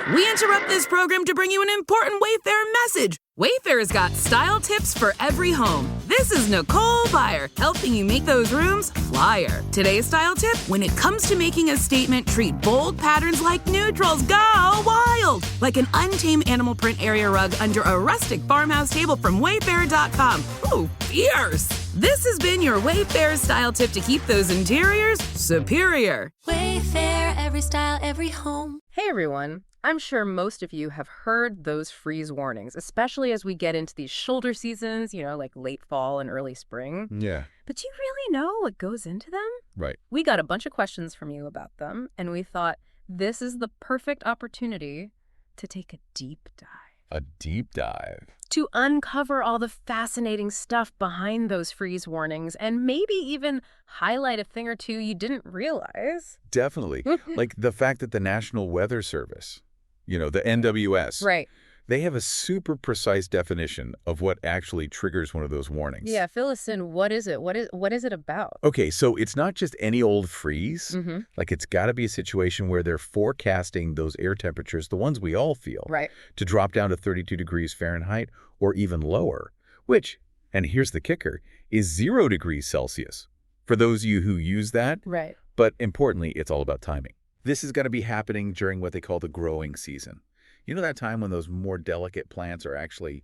We interrupt this program to bring you an important Wayfair message. Wayfair's got style tips for every home. This is Nicole Byer, helping you make those rooms flyer. Today's style tip: when it comes to making a statement, treat bold patterns like neutrals. Go wild! Like an untamed animal print area rug under a rustic farmhouse table from Wayfair.com. Ooh, fierce! This has been your Wayfair style tip to keep those interiors superior. Wayfair, every style, every home. Hey everyone. I'm sure most of you have heard those freeze warnings, especially as we get into these shoulder seasons, like late fall and early spring. Yeah. But do you really know what goes into them? Right. We got a bunch of questions from you about them, and we thought this is the perfect opportunity to take a deep dive. A deep dive. To uncover all the fascinating stuff behind those freeze warnings and maybe even highlight a thing or two you didn't realize. Definitely. Like the fact that the National Weather Service, the NWS, Right. they have a super precise definition of what actually triggers one of those warnings. Yeah, fill us in. What is it? What is it about? Okay, so it's not just any old freeze. Mm-hmm. Like it's got to be a situation where they're forecasting those air temperatures, the ones we all feel, Right. to drop down to 32 degrees Fahrenheit or even lower, which, and here's the kicker, is 0 degrees Celsius. For those of you who use that, Right. but importantly, it's all about timing. This is going to be happening during what they call the growing season. You know that time when those more delicate plants are actually,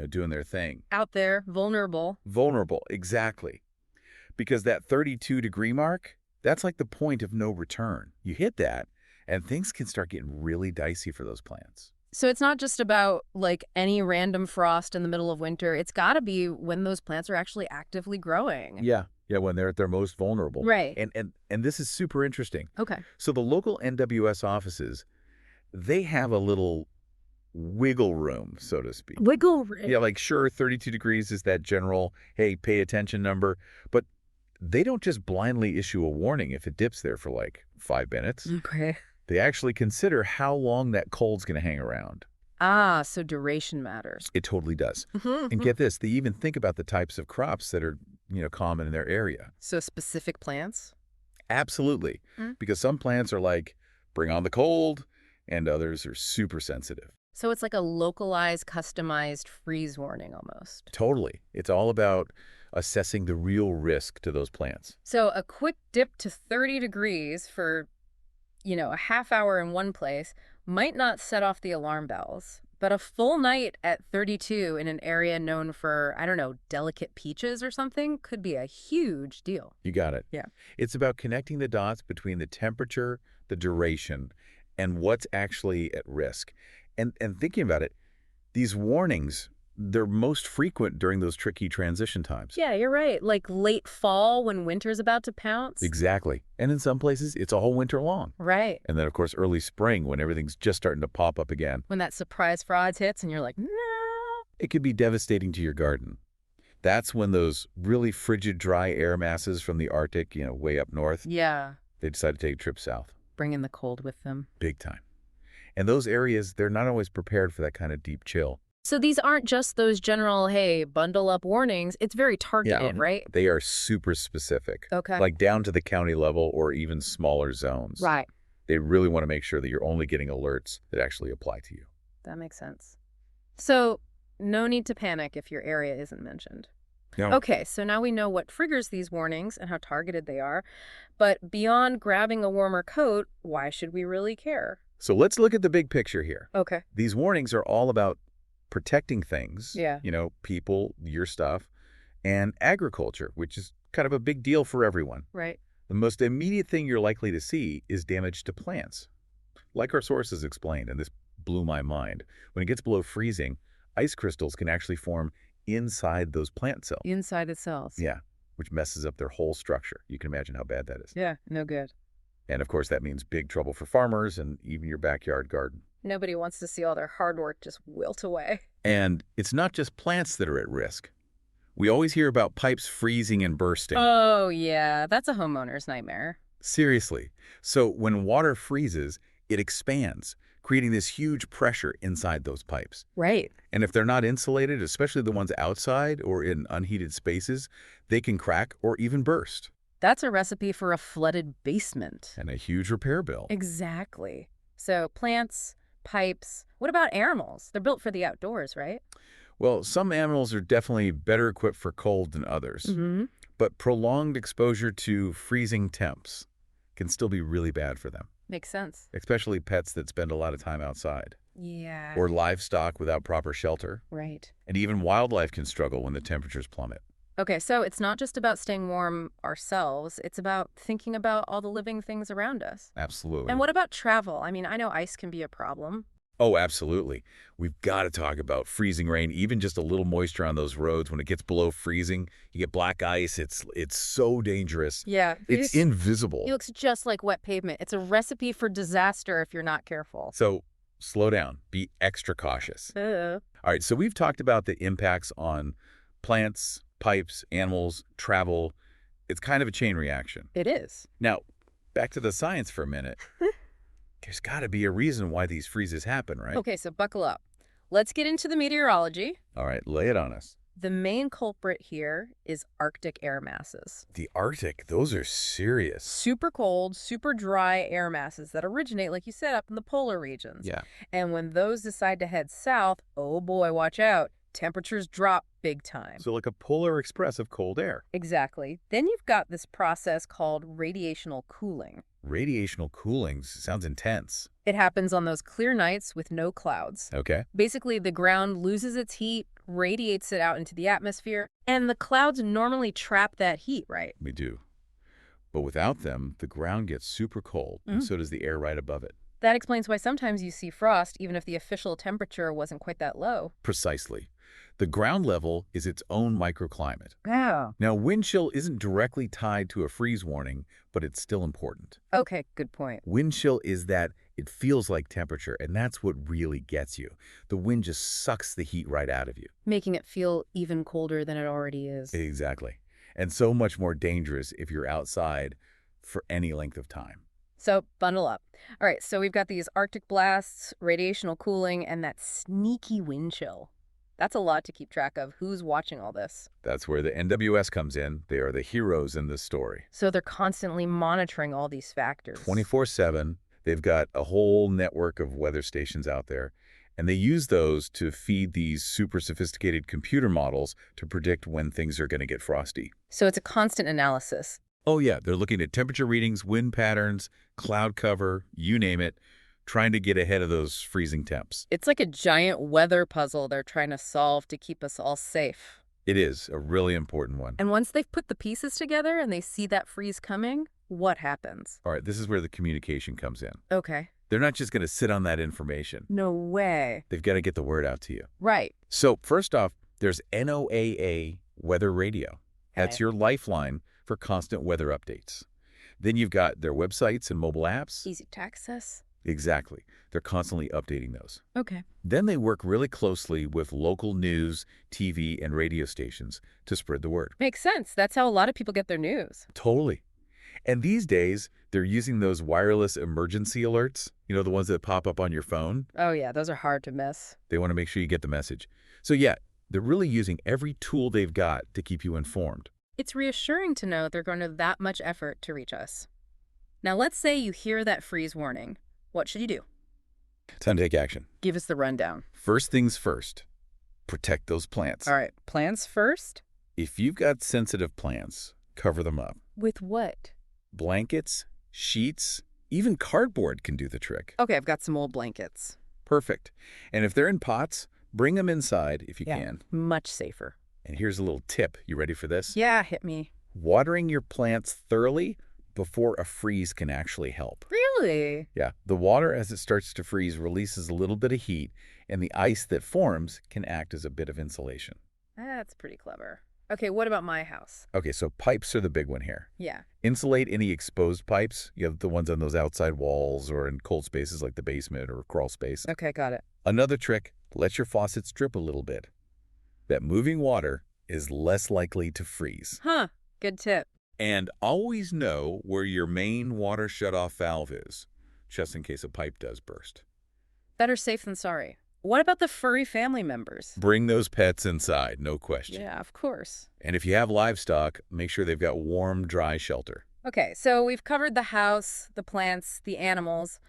doing their thing. Out there, vulnerable. Vulnerable, exactly. Because that 32-degree mark, that's like the point of no return. You hit that, and things can start getting really dicey for those plants. So it's not just about like any random frost in the middle of winter. It's got to be when those plants are actually actively growing. Yeah, when they're at their most vulnerable. Right. And this is super interesting. Okay. So the local NWS offices, they have a little wiggle room, so to speak. Wiggle room. Yeah, like sure, 32 degrees is that general, hey, pay attention number, but they don't just blindly issue a warning if it dips there for like 5 minutes. Okay. They actually consider how long that cold's going to hang around. Ah, so duration matters. It totally does. And get this, they even think about the types of crops that are, common in their area. So specific plants? Absolutely. Because some plants are like, bring on the cold, and others are super sensitive. So it's like a localized, customized freeze warning almost. Totally. It's all about assessing the real risk to those plants. So a quick dip to 30 degrees for, a half hour in one place might not set off the alarm bells. But a full night at 32 in an area known for, I don't know, delicate peaches or something could be a huge deal. You got it. Yeah. It's about connecting the dots between the temperature, the duration, and what's actually at risk. And thinking about it, these warnings, they're most frequent during those tricky transition times. Yeah, you're right. Like late fall when winter's about to pounce. Exactly. And in some places, it's all winter long. Right. And then, of course, early spring when everything's just starting to pop up again. When that surprise frost hits and you're like, no. It could be devastating to your garden. That's when those really frigid, dry air masses from the Arctic, way up north, Yeah. they decide to take a trip south. Bringing the cold with them. Big time. And those areas, they're not always prepared for that kind of deep chill. So these aren't just those general, hey, bundle up warnings. It's very targeted, right? They are super specific. Okay. Like down to the county level or even smaller zones. Right. They really want to make sure that you're only getting alerts that actually apply to you. That makes sense. So no need to panic if your area isn't mentioned. No. Okay, so now we know what triggers these warnings and how targeted they are. But beyond grabbing a warmer coat, why should we really care? So let's look at the big picture here. Okay. These warnings are all about protecting things, Yeah. people, your stuff, and agriculture, which is kind of a big deal for everyone. Right. The most immediate thing you're likely to see is damage to plants. Like our sources explained, and this blew my mind, when it gets below freezing, ice crystals can actually form inside those plant cells. Inside the cells. Yeah, which messes up their whole structure. You can imagine how bad that is. Yeah, no good. And of course, that means big trouble for farmers and even your backyard garden. Nobody wants to see all their hard work just wilt away. And it's not just plants that are at risk. We always hear about pipes freezing and bursting. Oh, yeah. That's a homeowner's nightmare. Seriously. So when water freezes, it expands, creating this huge pressure inside those pipes. Right. And if they're not insulated, especially the ones outside or in unheated spaces, they can crack or even burst. That's a recipe for a flooded basement. And a huge repair bill. Exactly. So plants, pipes. What about animals? They're built for the outdoors, right? Well, some animals are definitely better equipped for cold than others, Mm-hmm. but prolonged exposure to freezing temps can still be really bad for them, Makes sense. especially pets that spend a lot of time outside, Yeah. or livestock without proper shelter, Right. and even wildlife can struggle when the temperatures plummet. Okay, so it's not just about staying warm ourselves. It's about thinking about all the living things around us. Absolutely. And what about travel? I mean, I know ice can be a problem. Oh, absolutely. We've got to talk about freezing rain, even just a little moisture on those roads. When it gets below freezing, you get black ice. It's so dangerous. Yeah. It's invisible. It looks just like wet pavement. It's a recipe for disaster if you're not careful. So slow down. Be extra cautious. All right, so we've talked about the impacts on plants, pipes, animals, travel. It's kind of a chain reaction. It is. Now, back to the science for a minute. There's got to be a reason why these freezes happen, right? Okay, so buckle up. Let's get into the meteorology. All right, lay it on us. The main culprit here is Arctic air masses. The Arctic, those are serious. Super cold, super dry air masses that originate, like you said, up in the polar regions. Yeah. And when those decide to head south, oh boy, watch out. Temperatures drop big time. So like a polar express of cold air. Exactly. Then you've got this process called radiational cooling. Radiational cooling sounds intense. It happens on those clear nights with no clouds. Okay. Basically, the ground loses its heat, radiates it out into the atmosphere, and the clouds normally trap that heat, right? We do. But without them, the ground gets super cold, and so does the air right above it. That explains why sometimes you see frost, even if the official temperature wasn't quite that low. Precisely. The ground level is its own microclimate. Oh. Now, wind chill isn't directly tied to a freeze warning, but it's still important. Okay, good point. Wind chill is that it feels like temperature, and that's what really gets you. The wind just sucks the heat right out of you. Making it feel even colder than it already is. Exactly. And so much more dangerous if you're outside for any length of time. So bundle up. All right, so we've got these Arctic blasts, radiational cooling, and that sneaky wind chill. That's a lot to keep track of. Who's watching all this? That's where the NWS comes in. They are the heroes in this story. So they're constantly monitoring all these factors. 24/7. They've got a whole network of weather stations out there, and they use those to feed these super sophisticated computer models to predict when things are going to get frosty. So it's a constant analysis. Oh yeah, they're looking at temperature readings, wind patterns, cloud cover, you name it, trying to get ahead of those freezing temps. It's like a giant weather puzzle they're trying to solve to keep us all safe. It is a really important one. And once they've put the pieces together and they see that freeze coming, what happens? All right, this is where the communication comes in. Okay. They're not just going to sit on that information. No way. They've got to get the word out to you. Right. So first off, there's NOAA Weather Radio. That's Okay. your lifeline for constant weather updates. Then you've got their websites and mobile apps. Easy to access. Exactly. They're constantly updating those. Okay. Then they work really closely with local news, TV, and radio stations to spread the word. Makes sense. That's how a lot of people get their news. Totally. And these days, they're using those wireless emergency alerts, the ones that pop up on your phone. Oh, yeah. Those are hard to miss. They want to make sure you get the message. So yeah, they're really using every tool they've got to keep you informed. It's reassuring to know they're going to that much effort to reach us. Now, let's say you hear that freeze warning. What should you do? Time to take action. Give us the rundown. First things first, protect those plants. All right. Plants first? If you've got sensitive plants, cover them up. With what? Blankets, sheets, even cardboard can do the trick. Okay, I've got some old blankets. Perfect. And if they're in pots, bring them inside if you can. Much safer. And here's a little tip. You ready for this? Yeah, hit me. Watering your plants thoroughly before a freeze can actually help. Really? Yeah, the water as it starts to freeze releases a little bit of heat, and the ice that forms can act as a bit of insulation. That's pretty clever. Okay, what about my house? Okay, so pipes are the big one here. Yeah. Insulate any exposed pipes. You have the ones on those outside walls or in cold spaces like the basement or crawl space. Okay, got it. Another trick, let your faucets drip a little bit. That moving water is less likely to freeze. Huh, good tip. And always know where your main water shutoff valve is, just in case a pipe does burst. Better safe than sorry. What about the furry family members? Bring those pets inside, no question. Yeah, of course. And if you have livestock, make sure they've got warm, dry shelter. Okay, so we've covered the house, the plants, the animals.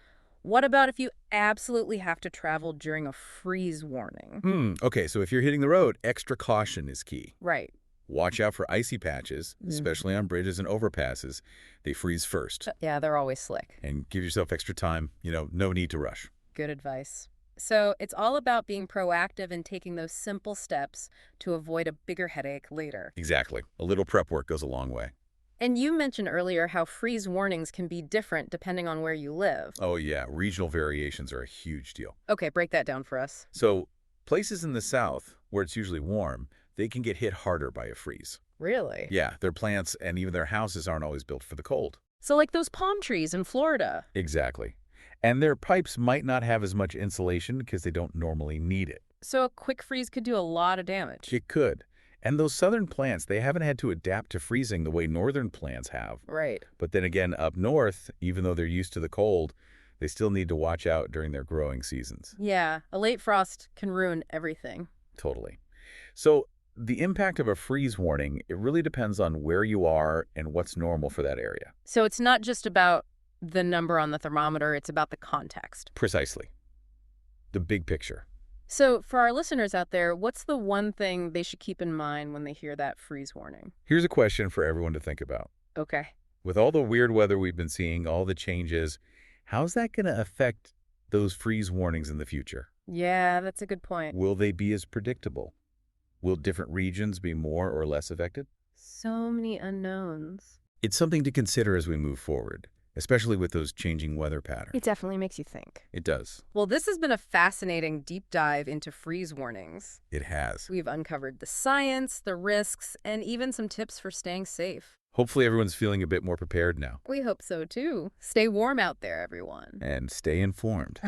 What about if you absolutely have to travel during a freeze warning? Okay, so if you're hitting the road, extra caution is key. Right. Watch out for icy patches, especially on bridges and overpasses. They freeze first. Yeah, they're always slick. And give yourself extra time. No need to rush. Good advice. So it's all about being proactive and taking those simple steps to avoid a bigger headache later. Exactly. A little prep work goes a long way. And you mentioned earlier how freeze warnings can be different depending on where you live. Oh, yeah. Regional variations are a huge deal. Okay, break that down for us. So places in the south, where it's usually warm, they can get hit harder by a freeze. Really? Yeah, their plants and even their houses aren't always built for the cold. So like those palm trees in Florida. Exactly. And their pipes might not have as much insulation because they don't normally need it. So a quick freeze could do a lot of damage. It could. And those southern plants, they haven't had to adapt to freezing the way northern plants have. Right. But then again, up north, even though they're used to the cold, they still need to watch out during their growing seasons. Yeah, a late frost can ruin everything. Totally. So the impact of a freeze warning, it really depends on where you are and what's normal for that area. So it's not just about the number on the thermometer, it's about the context. Precisely. The big picture. So for our listeners out there, what's the one thing they should keep in mind when they hear that freeze warning? Here's a question for everyone to think about. Okay. With all the weird weather we've been seeing, all the changes, how's that going to affect those freeze warnings in the future? Yeah, that's a good point. Will they be as predictable? Will different regions be more or less affected? So many unknowns. It's something to consider as we move forward, especially with those changing weather patterns. It definitely makes you think. It does. Well, this has been a fascinating deep dive into freeze warnings. It has. We've uncovered the science, the risks, and even some tips for staying safe. Hopefully everyone's feeling a bit more prepared now. We hope so too. Stay warm out there, everyone. And stay informed.